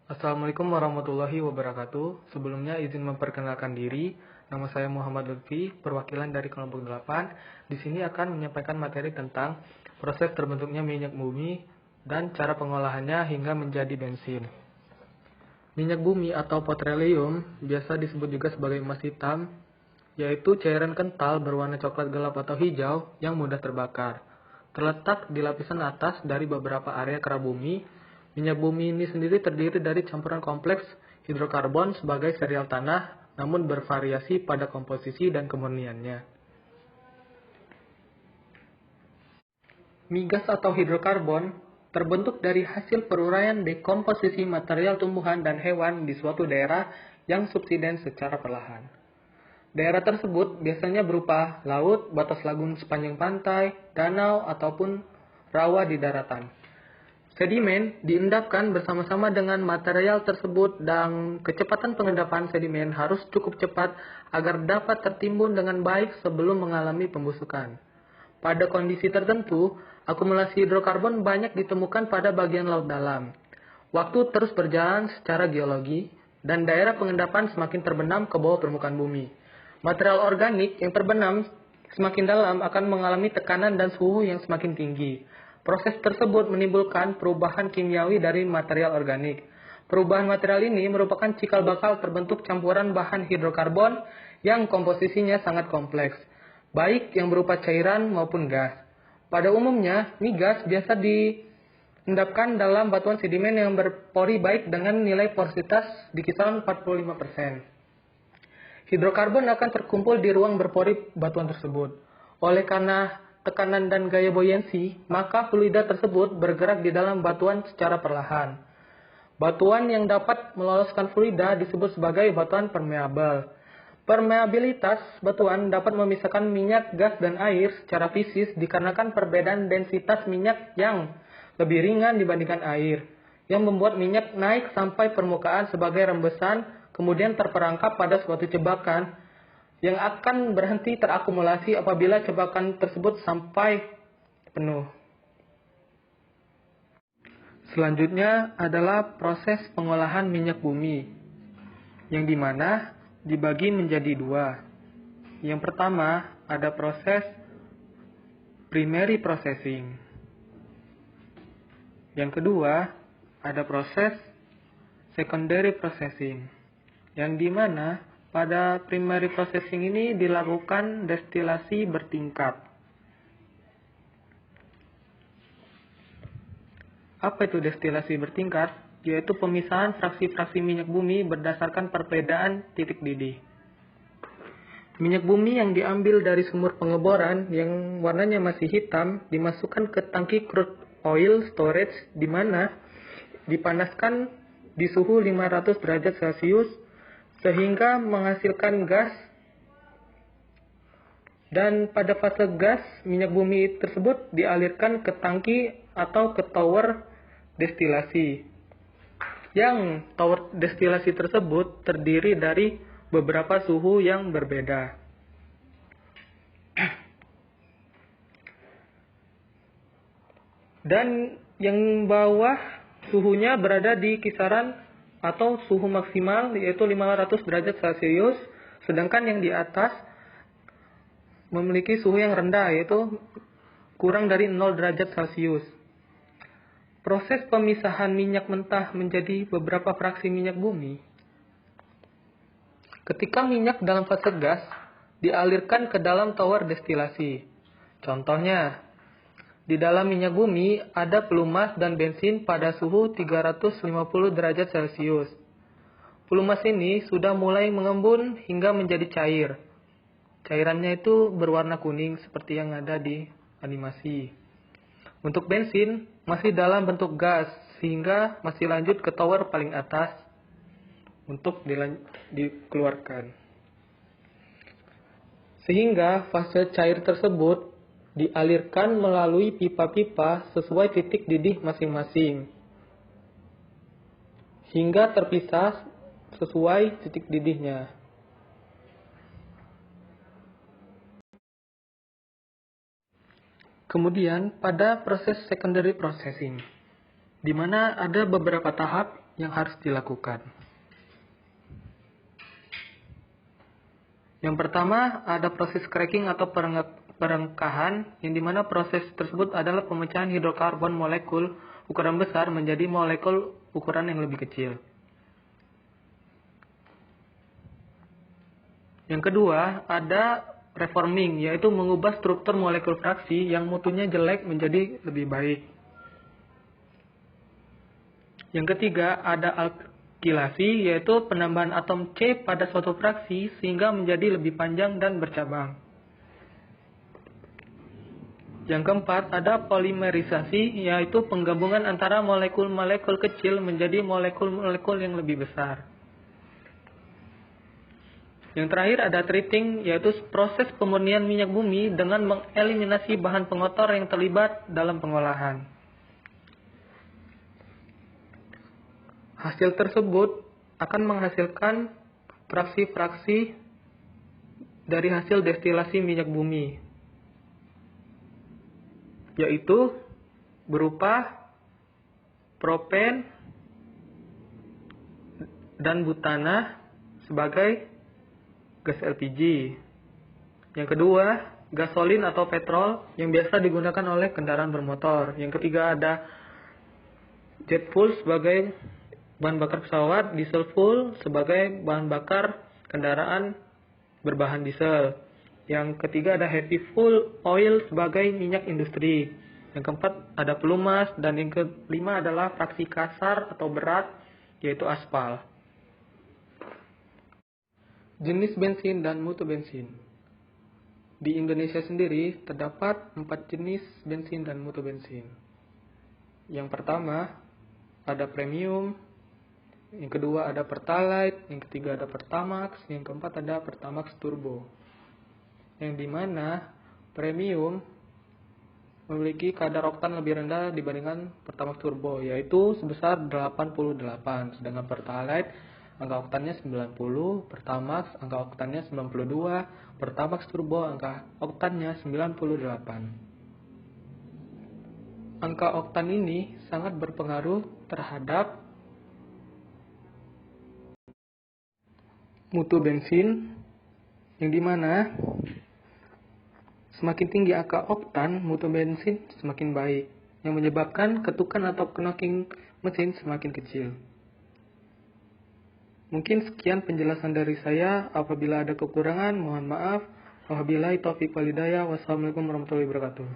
Assalamualaikum warahmatullahi wabarakatuh. Sebelumnya izin memperkenalkan diri. Nama saya Muhammad Lutfi, perwakilan dari kelompok 8. Di sini akan menyampaikan materi tentang proses terbentuknya minyak bumi dan cara pengolahannya hingga menjadi bensin. Minyak bumi atau petroleum biasa disebut juga sebagai emas hitam, yaitu cairan kental berwarna coklat gelap atau hijau yang mudah terbakar. Terletak di lapisan atas dari beberapa area kerak bumi. Minyak bumi ini sendiri terdiri dari campuran kompleks hidrokarbon sebagai serial tanah, namun bervariasi pada komposisi dan kemurniannya. Migas atau hidrokarbon terbentuk dari hasil peruraian dekomposisi material tumbuhan dan hewan di suatu daerah yang subsiden secara perlahan. Daerah tersebut biasanya berupa laut, batas lagun sepanjang pantai, danau, ataupun rawa di daratan. Sedimen diendapkan bersama-sama dengan material tersebut dan kecepatan pengendapan sedimen harus cukup cepat agar dapat tertimbun dengan baik sebelum mengalami pembusukan. Pada kondisi tertentu, akumulasi hidrokarbon banyak ditemukan pada bagian laut dalam. Waktu terus berjalan secara geologi dan daerah pengendapan semakin terbenam ke bawah permukaan bumi. Material organik yang terbenam semakin dalam akan mengalami tekanan dan suhu yang semakin tinggi. Proses tersebut menimbulkan perubahan kimiawi dari material organik. Perubahan material ini merupakan cikal bakal terbentuk campuran bahan hidrokarbon yang komposisinya sangat kompleks, baik yang berupa cairan maupun gas. Pada umumnya, migas biasa diendapkan dalam batuan sedimen yang berpori baik dengan nilai porositas di kisaran 45%. Hidrokarbon akan terkumpul di ruang berpori batuan tersebut. Oleh karena tekanan dan gaya buoyancy, maka fluida tersebut bergerak di dalam batuan secara perlahan. Batuan yang dapat meloloskan fluida disebut sebagai batuan permeabel. Permeabilitas batuan dapat memisahkan minyak, gas, dan air secara fisis dikarenakan perbedaan densitas minyak yang lebih ringan dibandingkan air, yang membuat minyak naik sampai permukaan sebagai rembesan, kemudian terperangkap pada suatu cebakan yang akan berhenti terakumulasi apabila cebakan tersebut sampai penuh. Selanjutnya adalah proses pengolahan minyak bumi, yang dimana dibagi menjadi dua. Yang pertama ada proses primary processing. Yang kedua ada proses secondary processing, yang dimana pada primary processing ini dilakukan destilasi bertingkat. Apa itu destilasi bertingkat? Yaitu pemisahan fraksi-fraksi minyak bumi berdasarkan perbedaan titik didih. Minyak bumi yang diambil dari sumur pengeboran yang warnanya masih hitam dimasukkan ke tangki crude oil storage di mana dipanaskan di suhu 500 derajat Celcius sehingga menghasilkan gas, dan pada fase gas minyak bumi tersebut dialirkan ke tangki atau ke tower destilasi. Yang tower destilasi tersebut terdiri dari beberapa suhu yang berbeda. Dan yang bawah suhunya berada di kisaran atau suhu maksimal yaitu 500 derajat Celcius, sedangkan yang di atas memiliki suhu yang rendah yaitu kurang dari 0 derajat Celcius. Proses pemisahan minyak mentah menjadi beberapa fraksi minyak bumi. Ketika minyak dalam fase gas dialirkan ke dalam tower destilasi. Contohnya, di dalam minyak bumi ada pelumas dan bensin pada suhu 350 derajat Celcius. Pelumas ini sudah mulai mengembun hingga menjadi cair. Cairannya itu berwarna kuning seperti yang ada di animasi. Untuk bensin masih dalam bentuk gas sehingga masih lanjut ke tower paling atas untuk dikeluarkan. Sehingga fase cair tersebut dialirkan melalui pipa-pipa sesuai titik didih masing-masing hingga terpisah sesuai titik didihnya. Kemudian pada proses secondary processing, di mana ada beberapa tahap yang harus dilakukan. Yang pertama, ada proses cracking atau perengkahan, yang dimana proses tersebut adalah pemecahan hidrokarbon molekul ukuran besar menjadi molekul ukuran yang lebih kecil. Yang kedua, ada reforming, yaitu mengubah struktur molekul fraksi yang mutunya jelek menjadi lebih baik. Yang ketiga, ada alkilasi, yaitu penambahan atom C pada suatu fraksi sehingga menjadi lebih panjang dan bercabang. Yang keempat, ada polimerisasi, yaitu penggabungan antara molekul-molekul kecil menjadi molekul-molekul yang lebih besar. Yang terakhir ada treating, yaitu proses pemurnian minyak bumi dengan mengeliminasi bahan pengotor yang terlibat dalam pengolahan. Hasil tersebut akan menghasilkan fraksi-fraksi dari hasil destilasi minyak bumi, yaitu berupa propen dan butana sebagai gas LPG. Yang kedua, gasolin atau petrol yang biasa digunakan oleh kendaraan bermotor. Yang ketiga, ada jet fuel sebagai bahan bakar pesawat, diesel fuel sebagai bahan bakar kendaraan berbahan diesel. Yang ketiga, ada heavy fuel oil sebagai minyak industri. Yang keempat, ada pelumas. Dan yang kelima adalah fraksi kasar atau berat, yaitu aspal. Jenis bensin dan mutu bensin. Di Indonesia sendiri terdapat 4 jenis bensin dan mutu bensin. Yang pertama ada premium, yang kedua ada pertalite, yang ketiga ada pertamax, yang keempat ada pertamax turbo. Yang dimana premium memiliki kadar oktan lebih rendah dibandingkan pertamax turbo, yaitu sebesar 88, sedangkan pertalite angka oktannya 90, pertamax angka oktannya 92, pertamax turbo angka oktannya 98. Angka oktan ini sangat berpengaruh terhadap mutu bensin, yang dimana semakin tinggi angka oktan mutu bensin semakin baik, yang menyebabkan ketukan atau knocking mesin semakin kecil. Mungkin sekian penjelasan dari saya. Apabila ada kekurangan, mohon maaf. Wabillahi taufiq wal hidayah. Wassalamualaikum warahmatullahi wabarakatuh.